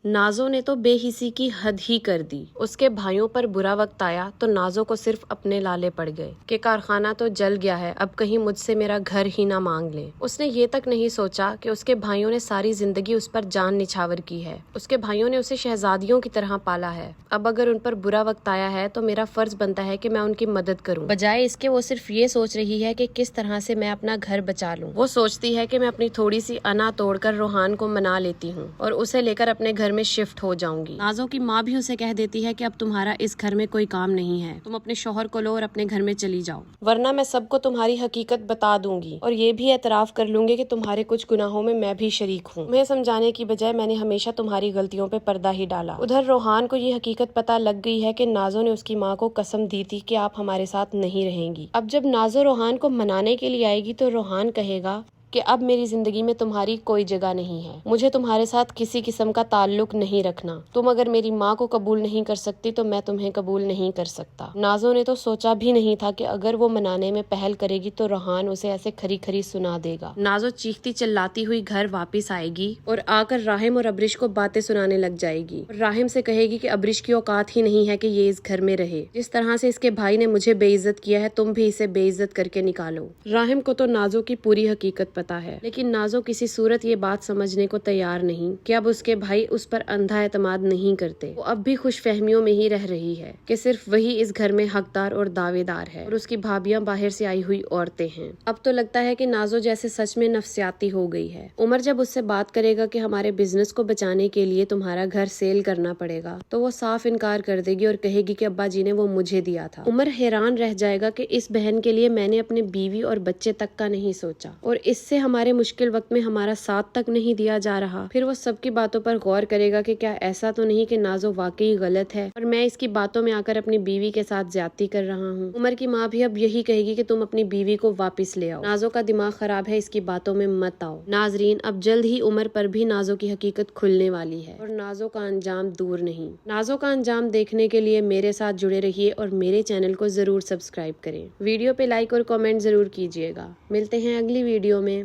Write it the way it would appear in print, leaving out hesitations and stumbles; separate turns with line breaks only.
नाजो ने तो बेहिसी की हद ही कर दी। उसके भाइयों पर बुरा वक्त आया तो नाजो को सिर्फ अपने लाले पड़ गए कि कारखाना तो जल गया है, अब कहीं मुझसे मेरा घर ही ना मांग ले। उसने ये तक नहीं सोचा कि उसके भाइयों ने सारी जिंदगी उस पर जान निछावर की है। उसके भाइयों ने उसे शहजादियों की तरह पाला है। अब अगर उन पर बुरा वक्त आया है तो मेरा फर्ज बनता है कि मैं उनकी मदद करूं। बजाय इसके वो सिर्फ ये सोच रही है कि किस तरह से मैं अपना घर बचा लूं। वो सोचती है कि मैं अपनी थोड़ी सी अना तोड़कर रोहान को मना लेती हूँ और उसे लेकर अपने घर में शिफ्ट हो जाऊंगी। नाजो की माँ भी उसे कह देती है कि अब तुम्हारा इस घर में कोई काम नहीं है, तुम अपने शौहर को लो और अपने घर में चली जाओ, वरना मैं सबको तुम्हारी हकीकत बता दूंगी और ये भी एतराफ कर लूंगी कि तुम्हारे कुछ गुनाहों में मैं भी शरीक हूँ। तुम्हें समझाने की बजाय मैंने हमेशा तुम्हारी गलतियों पे पर्दा ही डाला। उधर रोहान को ये हकीकत पता लग गई है कि नाजो ने उसकी माँ को कसम दी थी कि आप हमारे साथ नहीं रहेंगी। अब जब नाजो रोहान को मनाने के लिए आएगी तो रोहान कहेगा कि अब मेरी जिंदगी में तुम्हारी कोई जगह नहीं है, मुझे तुम्हारे साथ किसी किस्म का ताल्लुक नहीं रखना। तुम अगर मेरी माँ को कबूल नहीं कर सकती तो मैं तुम्हें कबूल नहीं कर सकता। नाजो ने तो सोचा भी नहीं था कि अगर वो मनाने में पहल करेगी तो रोहान उसे ऐसे खरी खरी सुना देगा। नाजो चीखती चिल्लाती हुई घर वापस आएगी और आकर राहिम और अब्रिश को बातें सुनाने लग जाएगी। राहिम से कहेगी कि अब्रिश की औकात ही नहीं है कि ये इस घर में रहे। जिस तरह से इसके भाई ने मुझे बेइज्जत किया है, तुम भी इसे बेइज्जत करके निकालो। राहिम को तो नाजो की पूरी हकीकत पता है, लेकिन नाजो किसी सूरत ये बात समझने को तैयार नहीं कि अब उसके भाई उस पर अंधा एतमाद नहीं करते। वो अब भी खुश फहमियों में ही रह रही है कि सिर्फ वही इस घर में हकदार और दावेदार है और उसकी भाभियां बाहर से आई हुई औरतें हैं। अब तो लगता है कि नाजो जैसे सच में नफसियाती हो गई है। उमर जब उससे बात करेगा कि हमारे बिजनेस को बचाने के लिए तुम्हारा घर सेल करना पड़ेगा तो वो साफ इनकार कर देगी और कहेगी कि अब्बा जी ने वो मुझे दिया था। उमर हैरान रह जाएगा कि इस बहन के लिए मैंने अपने बीवी और बच्चे तक का नहीं सोचा और इससे हमारे मुश्किल वक्त में हमारा साथ तक नहीं दिया जा रहा। फिर वो सबकी बातों पर गौर करेगा कि क्या ऐसा तो नहीं कि नाजो वाकई गलत है और मैं इसकी बातों में आकर अपनी बीवी के साथ ज्यादती कर रहा हूँ। उमर की माँ भी अब यही कहेगी कि तुम अपनी बीवी को वापस ले आओ, नाजो का दिमाग खराब है, इसकी बातों में मत आओ। नाजरीन, अब जल्द ही उमर पर भी नाजो की हकीकत खुलने वाली है और नाजो का अंजाम दूर नहीं। नाजो का अंजाम देखने के लिए मेरे साथ जुड़े रहिए और मेरे चैनल को जरूर सब्सक्राइब करें। वीडियो पे लाइक और कमेंट जरूर कीजिएगा। मिलते हैं अगली वीडियो में।